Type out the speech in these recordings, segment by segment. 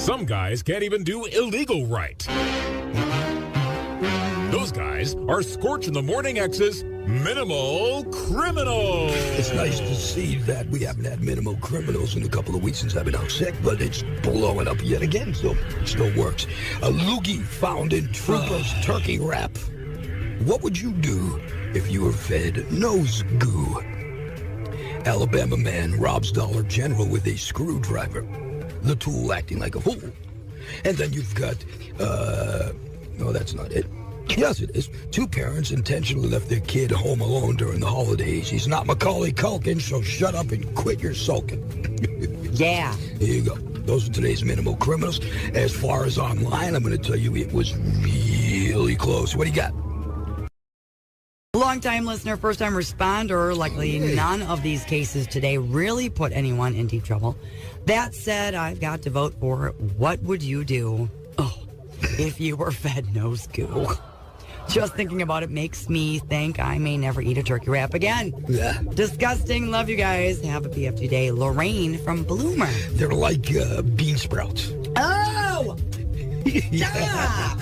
Some guys can't even do illegal right. Those guys are Scorch in the Morning X's Minimal Criminals. It's nice to see that we haven't had minimal criminals in a couple of weeks since I've been out sick, but it's blowing up yet again, so it still works. A loogie found in Trooper's turkey wrap. What would you do if you were fed nose goo? Alabama man robs Dollar General with a screwdriver. The tool acting like a fool. And then you've got, no, that's not it. Yes, it is. Two parents intentionally left their kid home alone during the holidays. He's not Macaulay Culkin, so shut up and quit your sulking. Yeah. Here you go. Those are today's minimal criminals. As far as online, I'm going to tell you it was really close. What do you got? Long-time listener, first-time responder. Luckily, none of these cases today really put anyone in deep trouble. That said, I've got to vote for what would you do if you were fed nose goo? Just thinking about it makes me think I may never eat a turkey wrap again. Yeah. Disgusting. Love you guys. Have a PFT day. Lorraine from Bloomer. They're like bean sprouts. Oh! Stop!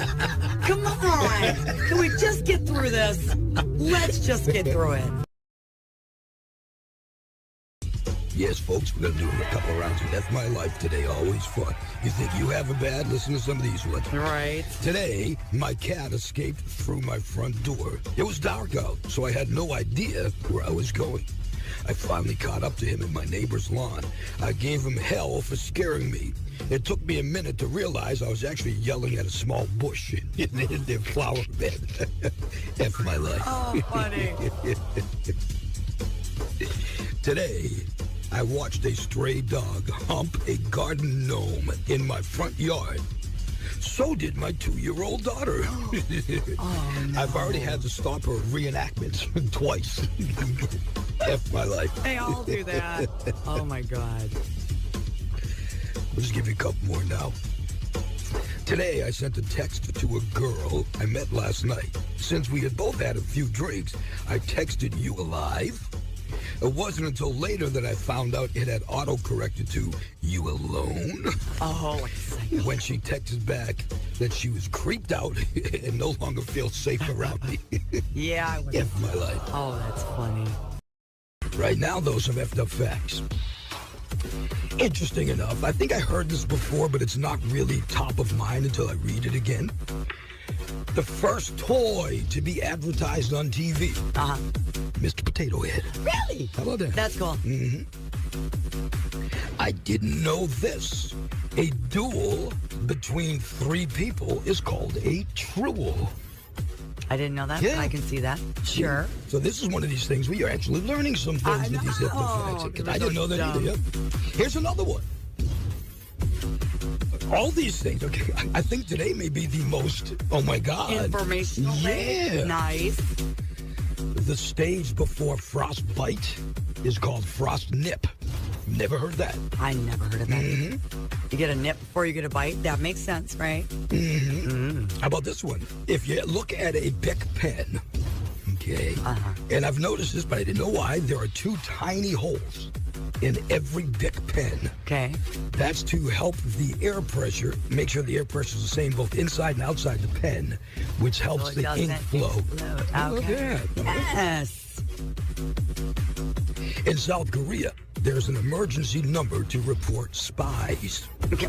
Come on! Can we just get through this? Let's just get through it. Yes, folks, we're going to do a couple of rounds of F My Life today. Always fun. You think you have a bad? Listen to some of these ones. Right. Today, my cat escaped through my front door. It was dark out, so I had no idea where I was going. I finally caught up to him in my neighbor's lawn. I gave him hell for scaring me. It took me a minute to realize I was actually yelling at a small bush in their flower bed. F my life. Oh, funny. Today, I watched a stray dog hump a garden gnome in my front yard. So did my 2-year-old daughter. Oh, no. I've already had to stop her reenactments twice. F my life. They all do that. Oh, my God. I'll just give you a couple more now. Today, I sent a text to a girl I met last night. Since we had both had a few drinks, I texted "You alive?" It wasn't until later that I found out it had auto-corrected to "You alone?" Oh, what a psycho. When she texted back that she was creeped out and no longer feels safe around me. Yeah, I would. F my life. Oh, that's funny. Right now, though, some effed up facts. Interesting enough, I think I heard this before, but it's not really top of mind until I read it again. The first toy to be advertised on TV. Uh-huh. Mr. Potato Head. Really? How about that? That's cool. Mm-hmm. I didn't know this. A duel between 3 people is called a truel. I didn't know that. Yeah. I can see that. Sure. So this is one of these things where you're actually learning some things with these facts. Because I didn't know that either. Yep. Here's another one. All these things, okay, I think today may be the most, oh my God. Informational. Yeah. Nice. The stage before frostbite is called frost nip. Never heard that. I never heard of that. Mm-hmm. You get a nip before you get a bite. That makes sense, right? Mm-hmm. Mm. How about this one? If you look at a Bic pen, okay, and I've noticed this, but I didn't know why, there are 2 tiny holes in every Bic pen. Okay. That's to help the air pressure, make sure the air pressure is the same both inside and outside the pen, which helps So the ink flow. Okay. Yes. In South Korea, there's an emergency number to report spies. Okay.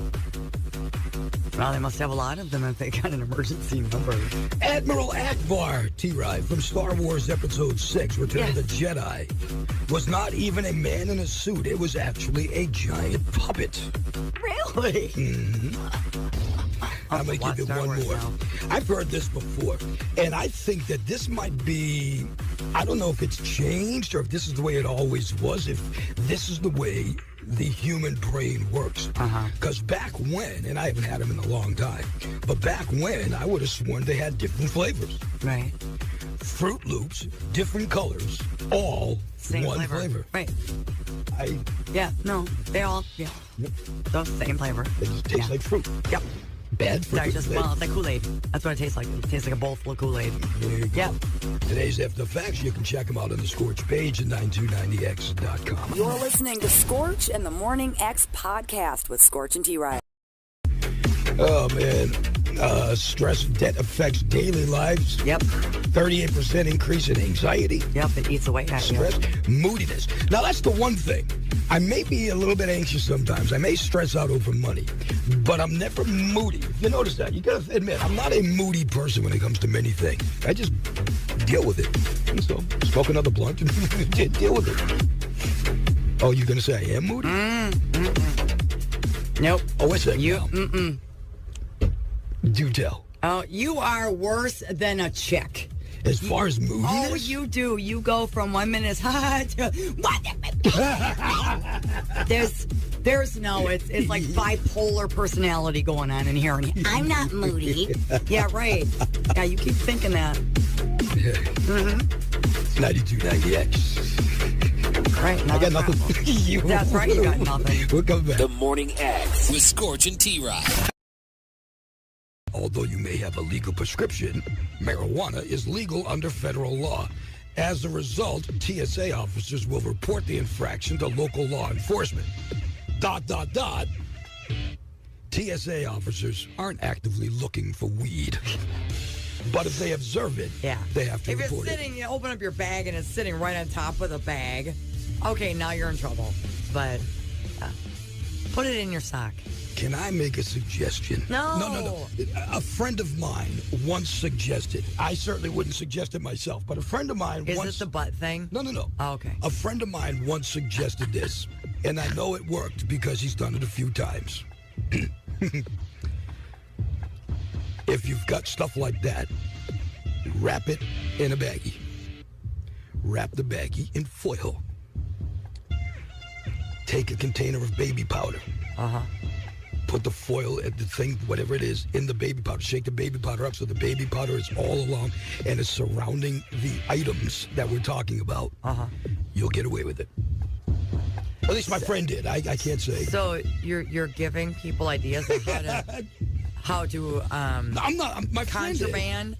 Well, they must have a lot of them if they got an emergency number. Admiral Akbar, T-RI, from Star Wars Episode 6, Return of the Jedi, was not even a man in a suit. It was actually a giant puppet. Really? Mm-hmm. I'm going to give you one more. I've heard this before, and I think that this might be, I don't know if it's changed or if this is the way it always was, if this is the way the human brain works. Because back when, and I haven't had them in a long time, but back when, I would have sworn they had different flavors. Right. Fruit Loops, different colors, all Same one flavor. Right. Yep. They all, the same flavor. They just taste like fruit. Yep. Bad fruit. It's like Kool-Aid. That's what it tastes like. It tastes like a bowl full of Kool-Aid. There you go. Yep. Today's After Facts, you can check them out on the Scorch page at 9290x.com. You're listening to Scorch and the Morning X podcast with Scorch and T-RI. Oh, man. Stress and debt affects daily lives. Yep. 38% increase in anxiety. Yep, it eats away at you. Stress, moodiness. Now, that's the one thing. I may be a little bit anxious sometimes. I may stress out over money, but I'm never moody. You notice that? You got to admit, I'm not a moody person when it comes to many things. I just deal with it. And so, smoke another blunt and deal with it. Oh, you're going to say I am moody? Nope. Oh, what's that? You, Do tell. Oh, you are worse than a chick. As far as moodiness? Oh, you do. You go from 1 minute to there's no. It's like bipolar personality going on in here. And I'm not moody. Yeah, right. Yeah, you keep thinking that. Yeah. 9290X. Right. I got nothing. That's right. You got nothing. We'll come back. The Morning X with Scorch and T-RI. Although you may have a legal prescription, marijuana is legal under federal law. As a result, TSA officers will report the infraction to local law enforcement. ... TSA officers aren't actively looking for weed. But if they observe it, they have to if report it's it. sitting, you open up your bag and it's sitting right on top of the bag, okay, now you're in trouble. But put it in your sock. Can I make a suggestion? No. A friend of mine once suggested, I certainly wouldn't suggest it myself, but a friend of mine Is once... it the butt thing? No. Oh, okay. A friend of mine once suggested this, and I know it worked because he's done it a few times. If you've got stuff like that, wrap it in a baggie. Wrap the baggie in foil. Take a container of baby powder. Put the foil at the thing, whatever it is, in the baby powder. Shake the baby powder up so the baby powder is all along and is surrounding the items that we're talking about. You'll get away with it. At least my friend did. I can't say. So you're giving people ideas of how to I'm not. My contraband.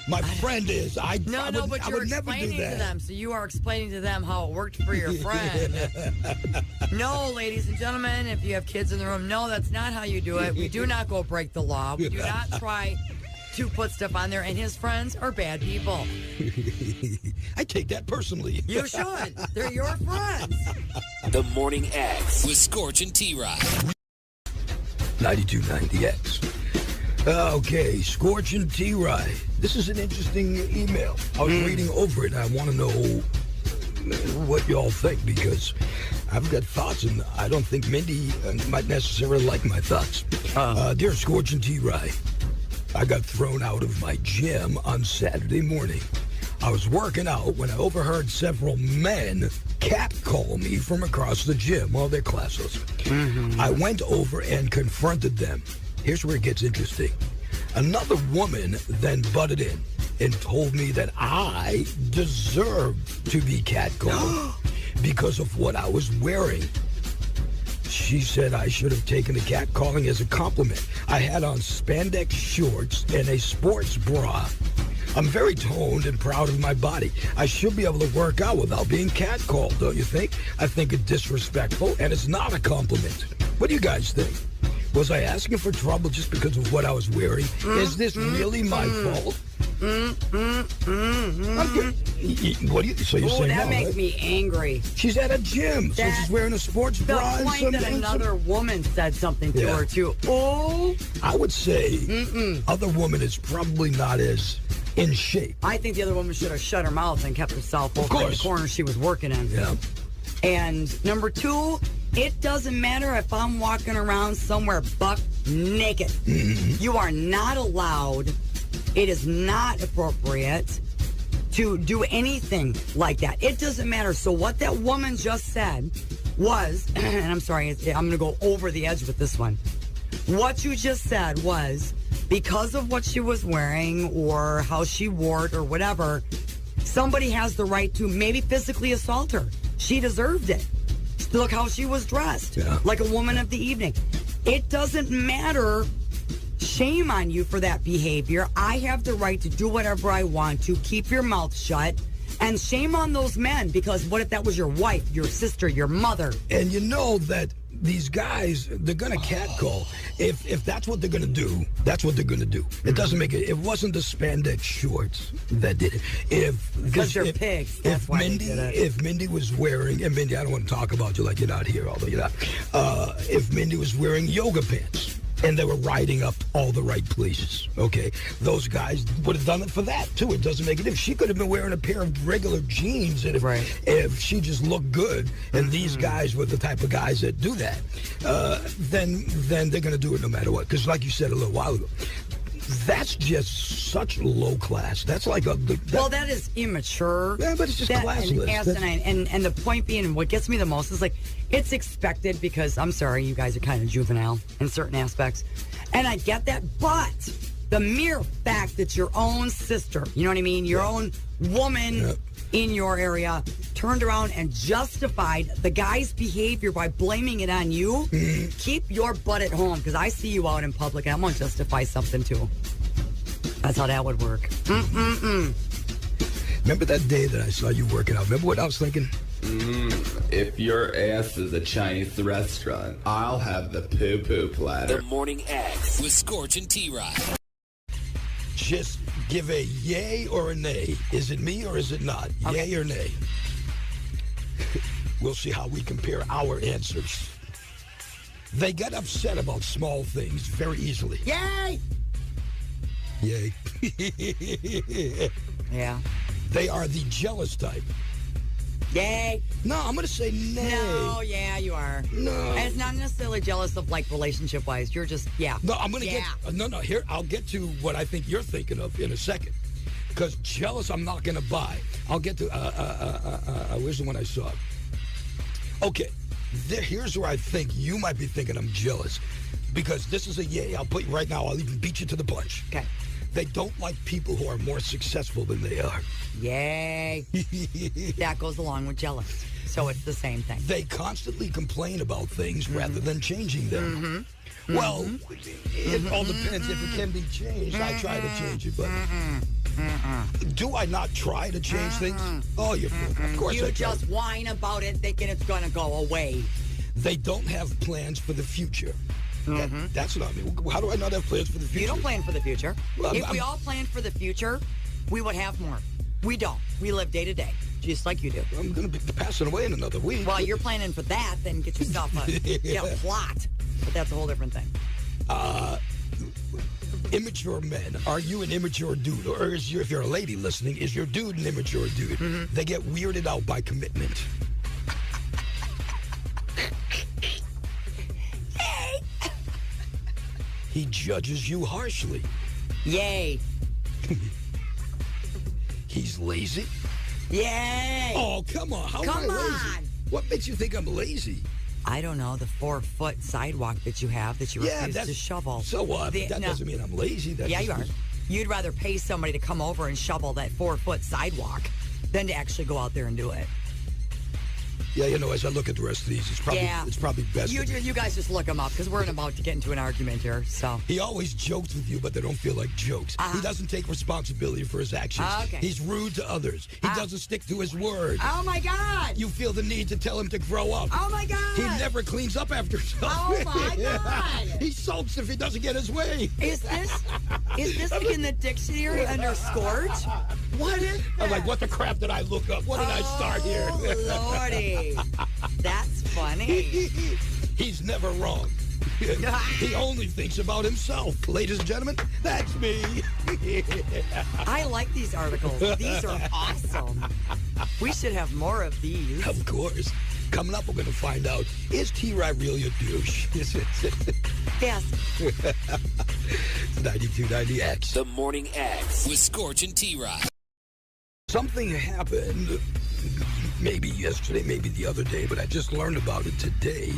My friend is. I but you're would never do explaining that. to them. So you are explaining to them how it worked for your friend. No, ladies and gentlemen, if you have kids in the room, no, that's not how you do it. We do not go break the law. We do not try to put stuff on there. And his friends are bad people. I take that personally. You should. They're your friends. The Morning X with Scorch and T-RI. 9290X. Okay, Scorch and T-RI. This is an interesting email. I was reading over it, and I want to know what y'all think, because I've got thoughts, and I don't think Mindy might necessarily like my thoughts. Dear Scorch and T-RI, I got thrown out of my gym on Saturday morning. I was working out when I overheard several men catcall me from across the gym. Well, they're classless. I went over and confronted them. Here's where it gets interesting. Another woman then butted in and told me that I deserved to be catcalled because of what I was wearing. She said I should have taken the catcalling as a compliment. I had on spandex shorts and a sports bra. I'm very toned and proud of my body. I should be able to work out without being catcalled, don't you think? I think it's disrespectful, and it's not a compliment. What do you guys think? Was I asking for trouble just because of what I was wearing? Is this really my fault? What do you? So you're saying that no, makes right? me angry. She's at a gym, so she's wearing a sports The bra. and point that another woman said something to her too. Oh, I would say other woman is probably not as in shape. I think the other woman should have shut her mouth and kept herself over in the corner she was working in. Yeah. And number two, it doesn't matter if I'm walking around somewhere buck naked. You are not allowed. It is not appropriate to do anything like that. It doesn't matter. So what that woman just said was, and I'm sorry, I'm going to go over the edge with this one. What you just said was, because of what she was wearing or how she wore it or whatever, somebody has the right to maybe physically assault her. She deserved it. Look how she was dressed, like a woman of the evening. It doesn't matter. Shame on you for that behavior. I have the right to do whatever I want to. Keep your mouth shut. And shame on those men, because what if that was your wife, your sister, your mother? And you know that these guys, they're gonna catcall. If that's what they're gonna do, that's what they're gonna do. It doesn't make it. It wasn't the spandex shorts that did it. Because they're pigs. That's why they did it. If Mindy was wearing, and Mindy, I don't want to talk about you like you're not here, although you're not. If Mindy was wearing yoga pants and they were riding up all the right places, okay, those guys would have done it for that too. It doesn't make a difference. She could have been wearing a pair of regular jeans, and if she just looked good, and these guys were the type of guys that do that, then they're going to do it no matter what. Because like you said a little while ago, that's just such low class. That's like that is immature. Yeah, but it's just classless. And the point being, what gets me the most is like, it's expected because, I'm sorry, you guys are kind of juvenile in certain aspects. And I get that, but the mere fact that your own sister, you know what I mean, your own woman in your area turned around and justified the guy's behavior by blaming it on you, keep your butt at home, because I see you out in public and I'm going to justify something too. That's how that would work. Remember that day that I saw you working out? Remember what I was thinking? If your ass is a Chinese restaurant, I'll have the poo-poo platter. The Morning X with Scorch and T-RI. Just give a yay or a nay. Is it me or is it not? Okay. Yay or nay? We'll see how we compare our answers. They get upset about small things very easily. Yay! Yay. Yeah. They are the jealous type. Yay. No, I'm going to say nay. No, yeah, you are. No. And it's not necessarily jealous of, like, relationship-wise. You're just, No, I'm going to get... No, here, I'll get to what I think you're thinking of in a second. Because jealous, I'm not going to buy. I'll get to... where's the one I saw? Okay. Here's where I think you might be thinking I'm jealous. Because this is a yay. I'll put you right now. I'll even beat you to the punch. Okay. They don't like people who are more successful than they are. Yay. That goes along with jealous. So it's the same thing. They constantly complain about things rather than changing them. Well, it all depends. If it can be changed, I try to change it. But do I not try to change things? Oh, you're full. Of course I try. You just whine about it thinking it's going to go away. They don't have plans for the future. That's what I mean. How do I not have plans for the future? You don't plan for the future. Well, if we all planned for the future, we would have more. We don't. We live day to day, just like you do. I'm going to be passing away in another week. Well, you're planning for that, then get yourself a plot. But that's a whole different thing. Immature men. Are you an immature dude? Or if you're a lady listening, is your dude an immature dude? They get weirded out by commitment. He judges you harshly. Yay. He's lazy. Yay. Oh, come on. How come am I lazy? on. What makes you think I'm lazy? I don't know, the 4-foot sidewalk that you have that you refuse to shovel. So what? That doesn't mean I'm lazy. Yeah, you are. You'd rather pay somebody to come over and shovel that 4-foot sidewalk than to actually go out there and do it. Yeah, you know, as I look at the rest of these, it's probably best. You guys just look them up because we're about to get into an argument here. So he always jokes with you, but they don't feel like jokes. He doesn't take responsibility for his actions. Okay. He's rude to others. He doesn't stick to his word. Oh my God! You feel the need to tell him to grow up. Oh my God! He never cleans up after himself. Oh my God! He sulks if he doesn't get his way. Is this in the dictionary under Scorch? What is that? I'm like, what the crap did I look up? What did I start here? Oh Lordy. That's funny. He's never wrong. He only thinks about himself. Ladies and gentlemen, that's me. I like these articles. These are awesome. We should have more of these. Of course. Coming up, we're going to find out, is T-RI really a douche? Yes. It's 9290X. The Morning X with Scorch and T-RI. Something happened maybe yesterday, maybe the other day, but I just learned about it today.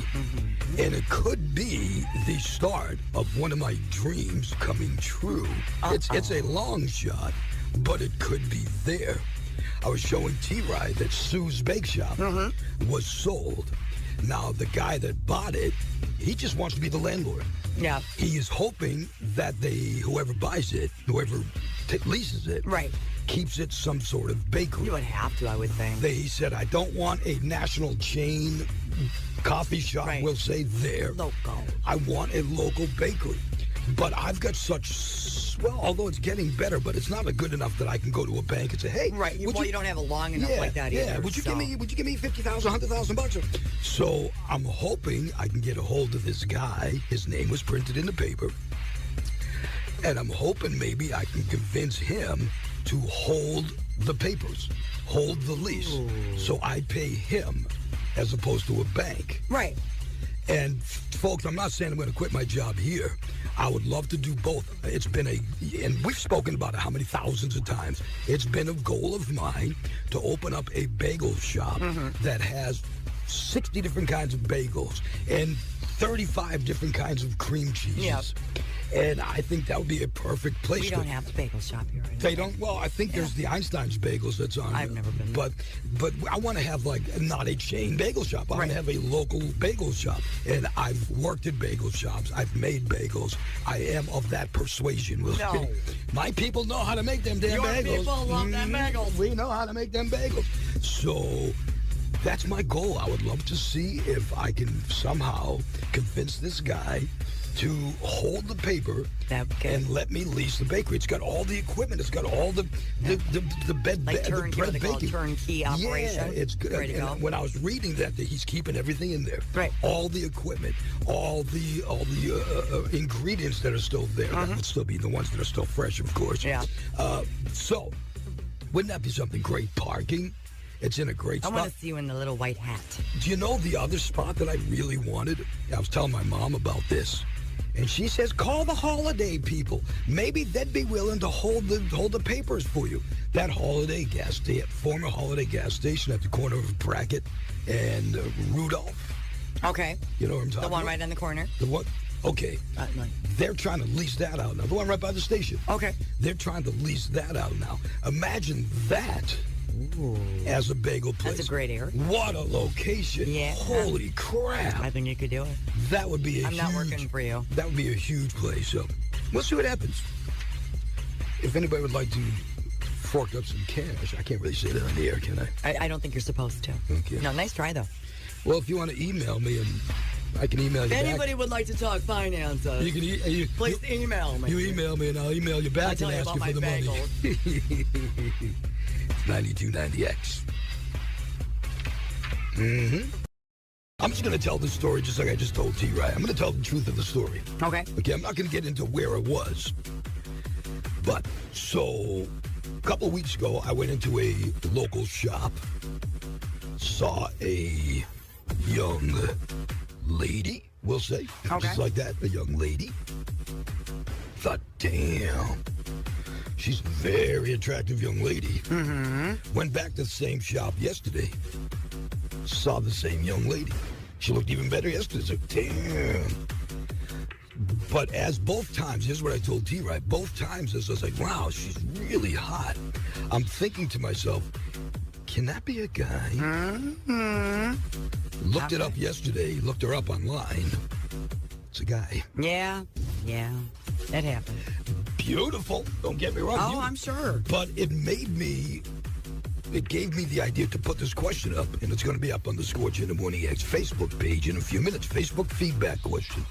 And it could be the start of one of my dreams coming true. It's a long shot, but it could be there. I was showing T-RI that Sue's Bake Shop was sold. Now, the guy that bought it, he just wants to be the landlord. Yeah. He is hoping that whoever buys it, whoever leases it, keeps it some sort of bakery. You would have to, I would think. He said, I don't want a national chain coffee shop will say there. Local. I want a local bakery. But I've got such, well, although it's getting better, but it's not good enough that I can go to a bank and say, hey. Right. You don't have a long enough like that either. Yeah. Would you give me $50,000, $100,000? So I'm hoping I can get a hold of this guy. His name was printed in the paper. And I'm hoping maybe I can convince him to hold the papers, hold the lease. Ooh. So I pay him as opposed to a bank. Right. And folks, I'm not saying I'm going to quit my job here. I would love to do both. It's been and we've spoken about it how many thousands of times. It's been a goal of mine to open up a bagel shop that has 60 different kinds of bagels and 35 different kinds of cream cheeses. Yep. And I think that would be a perfect place. We don't have a bagel shop here. They don't? Well, I think there's the Einstein's Bagels that's on. I've never been there. But I want to have, not a chain bagel shop. I want to have a local bagel shop. And I've worked at bagel shops. I've made bagels. I am of that persuasion. No. My people know how to make them damn bagels. Your people love them bagels. We know how to make them bagels. So that's my goal. I would love to see if I can somehow convince this guy to hold the paper and let me lease the bakery. It's got all the equipment. It's got all the bed, the bread baking. Turnkey operation. Yeah, it's good. And when I was reading that he's keeping everything in there, right? All the equipment, all the ingredients that are still there. That would still be the ones that are still fresh, of course. Yeah. So, wouldn't that be something great? Parking. It's in a great spot. I want to see you in the little white hat. Do you know the other spot that I really wanted? I was telling my mom about this. And she says, call the holiday people. Maybe they'd be willing to hold the papers for you. That Holiday gas station, former Holiday gas station at the corner of Brackett and Rudolph. Okay. You know what I'm talking about? The one right in the corner? The one? Okay. They're trying to lease that out now. The one right by the station. Okay. They're trying to lease that out now. Imagine that. Ooh. As a bagel place. That's a great area. What a location. Yeah. Holy crap. I think you could do it. That would be I'm not working for you. That would be a huge place. So we'll see what happens. If anybody would like to fork up some cash, I can't really say that on the air, can I? I don't think you're supposed to. Okay. No, nice try, though. Well, if you want to email me, and I can email you back. If anybody would like to talk finances, please email me. You email me, and I'll email you back and ask you for the money. 9290X. I'm just going to tell the story just like I just told T-RI. I'm going to tell the truth of the story. Okay. Okay, I'm not going to get into where it was. But, so, a couple of weeks ago, I went into a local shop, saw a young lady, we'll say. Okay. Just like that, a young lady. Thought, damn. She's a very attractive young lady. Went back to the same shop yesterday. Saw the same young lady. She looked even better yesterday. So, damn. But as both times, here's what I told T-RI. Both times, as I was like, wow, she's really hot. I'm thinking to myself, can that be a guy? Looked it up yesterday. Looked her up online. It's a guy. Yeah. That happened. Beautiful. Don't get me wrong. Oh, I'm sure. But it gave me the idea to put this question up, and it's going to be up on the Scorch in the Morning X Facebook page in a few minutes. Facebook feedback question.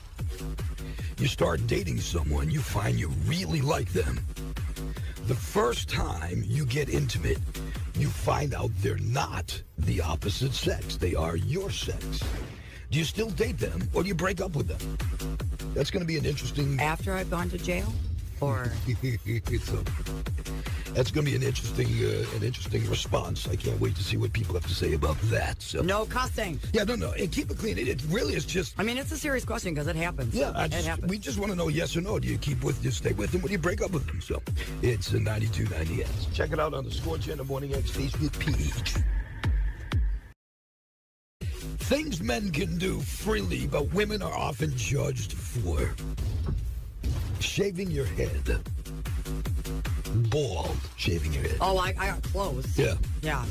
You start dating someone, you find you really like them. The first time you get intimate, you find out they're not the opposite sex. They are your sex. Do you still date them, or do you break up with them? That's going to be an interesting... After I've gone to jail? Or... That's going to be an interesting response. I can't wait to see what people have to say about that. So. No cussing. Yeah, no. And keep it clean. It really is just... I mean, it's a serious question because it happens. Yeah, it happens. We just want to know yes or no. Do you stay with them, or do you break up with them? So it's a 9290X. Check it out on the Scorch in the Morning X Facebook page. Things men can do freely, but women are often judged for. Shaving your head. Bald. Shaving your head. Oh, I got close. Yeah. Yeah.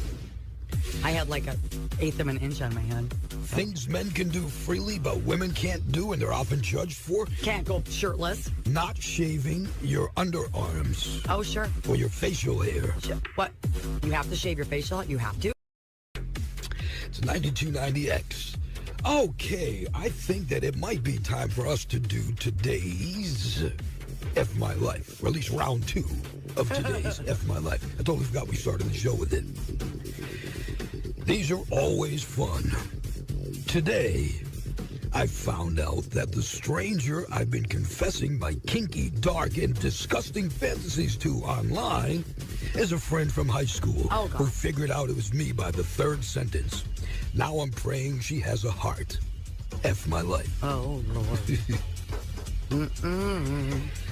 I had like an eighth of an inch on my head. So. Things men can do freely, but women can't do, and they're often judged for. Can't go shirtless. Not shaving your underarms. Oh, sure. Or your facial hair. What? You have to shave your facial? You have to? It's 9290X. Okay, I think that it might be time for us to do today's F My Life, or at least round 2 of today's F My Life. I totally forgot we started the show with it. These are always fun. Today, I found out that the stranger I've been confessing my kinky, dark, and disgusting fantasies to online is a friend from high school who figured out it was me by the 3rd sentence. Now I'm praying she has a heart. F my life. Oh, Lord.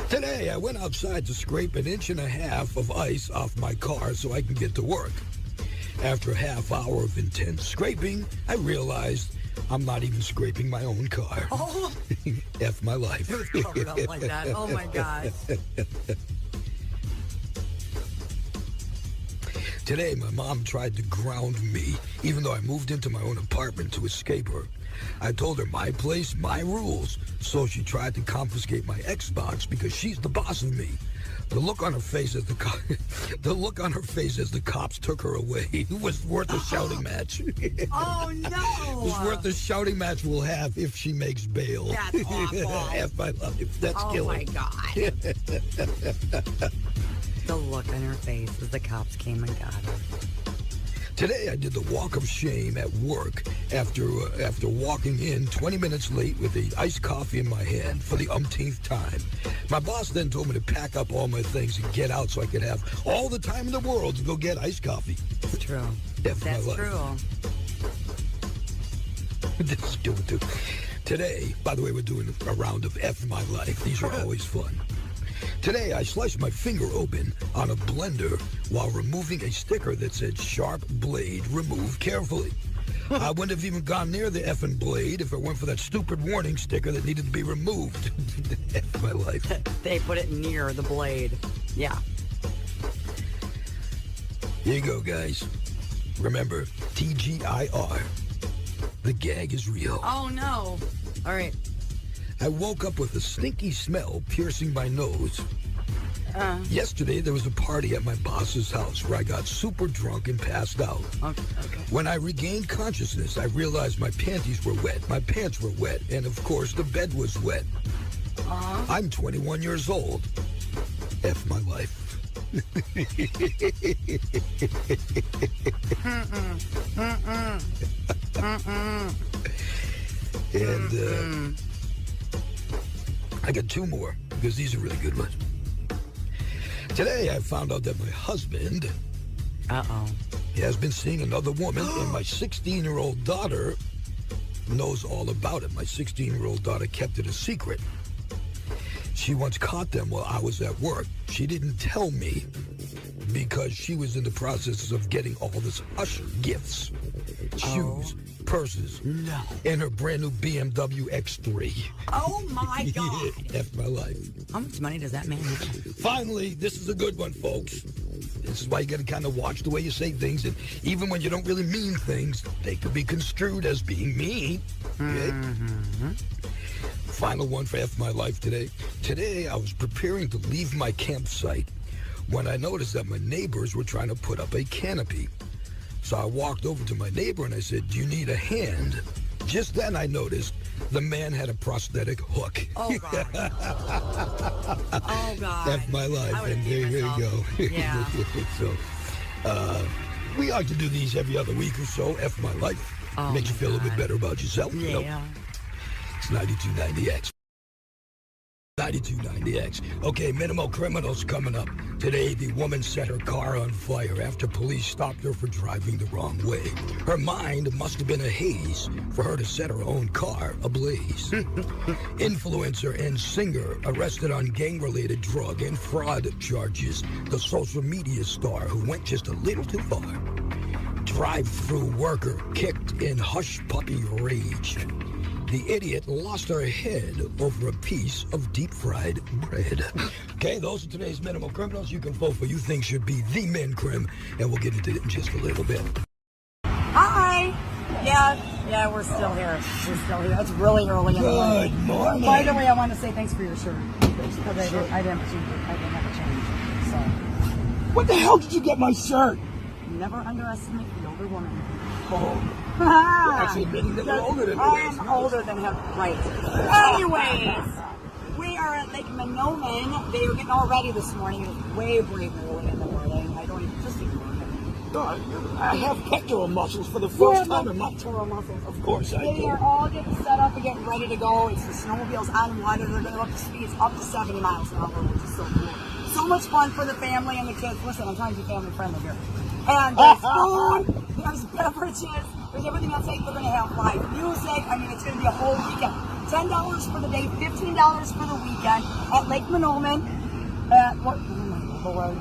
Today, I went outside to scrape 1.5 inches of ice off my car so I can get to work. After a half hour of intense scraping, I realized I'm not even scraping my own car. Oh. F my life. It was covered up like that. Oh, my God. Today, my mom tried to ground me, even though I moved into my own apartment to escape her. I told her my place, my rules, so she tried to confiscate my Xbox because she's the boss of me. The look on her face as the cops took her away was worth a shouting match. Oh, no. It was worth the shouting match we'll have if she makes bail. That's awful. F my life. That's Oh, killer. my God. The look on her face as the cops came and got her. Today, I did the walk of shame at work after walking in 20 minutes late with the iced coffee in my hand for the umpteenth time. My boss then told me to pack up all my things and get out so I could have all the time in the world to go get iced coffee. It's true. F my That's life. true. This is stupid. Today, by the way, we're doing a round of F my life. These are always fun. Today, I sliced my finger open on a blender while removing a sticker that said "Sharp blade, remove carefully." I wouldn't have even gone near the effing blade if it weren't for that stupid warning sticker that needed to be removed. F my life. They put it near the blade. Yeah. Here you go, guys. Remember, TGIR. The gag is real. Oh, no. All right. I woke up with a stinky smell piercing my nose. Yesterday, there was a party at my boss's house where I got super drunk and passed out. Okay. When I regained consciousness, I realized my panties were wet, my pants were wet, and of course, the bed was wet. I'm 21 years old. F my life. And I got 2 more because these are really good ones. Today, I found out that my husband has been seeing another woman, and my 16-year-old daughter knows all about it. My 16-year-old daughter kept it a secret. She once caught them while I was at work. She didn't tell me because she was in the process of getting all this hush gifts, shoes, purses, and her brand new BMW X3. Oh, my God. F my life. How much money does that man have? Finally, this is a good one, folks. This is why you got to kind of watch the way you say things, and even when you don't really mean things, they could be construed as being mean. Okay? Final one for F my life today. Today, I was preparing to leave my campsite when I noticed that my neighbors were trying to put up a canopy. So I walked over to my neighbor and I said, "Do you need a hand?" Just then I noticed the man had a prosthetic hook. Oh, God. Oh, God. F my life. I would've And peed there you go. Yeah. So, we like to do these every other week or so. F my life. Oh, Makes you feel a little bit God. better about yourself. Yeah. You know? It's 9290X. 9290X. Okay, minimal criminals coming up. Today, the woman set her car on fire after police stopped her for driving the wrong way. Her mind must have been a haze for her to set her own car ablaze. Influencer and singer arrested on gang-related drug and fraud charges. The social media star who went just a little too far. Drive-through worker kicked in hush puppy rage. The idiot lost her head over a piece of deep-fried bread. Okay, those are today's minimal criminals. You can vote for you think should be the men crim, and we'll get into it in just a little bit. Hi. Yeah, we're still here. It's really early in the morning. Good morning. By the way, I want to say thanks for your shirt. Because I didn't have a change. So. What the hell did you get my shirt? never underestimate the older woman. Oh, you're actually admitting that you're older than me. I am older than him. Right. Anyways, we are at Lake Minoman. They were getting all ready this morning. It was way early in the morning. I don't even just ignore it. No, I have pectoral muscles for the first time in my pectoral muscles. Of course I do. They are all getting set up and getting ready to go. It's the snowmobiles on water. They're going to go up to speeds up to 70 miles an hour, which is so cool. So much fun for the family and the kids. Listen, I'm trying to be family friendly here. And there's food, there's beverages, there's everything else. They're going to have live music. I mean, it's going to be a whole weekend. $10 for the day, $15 for the weekend at Lake Minoman. At what? Oh my Lord.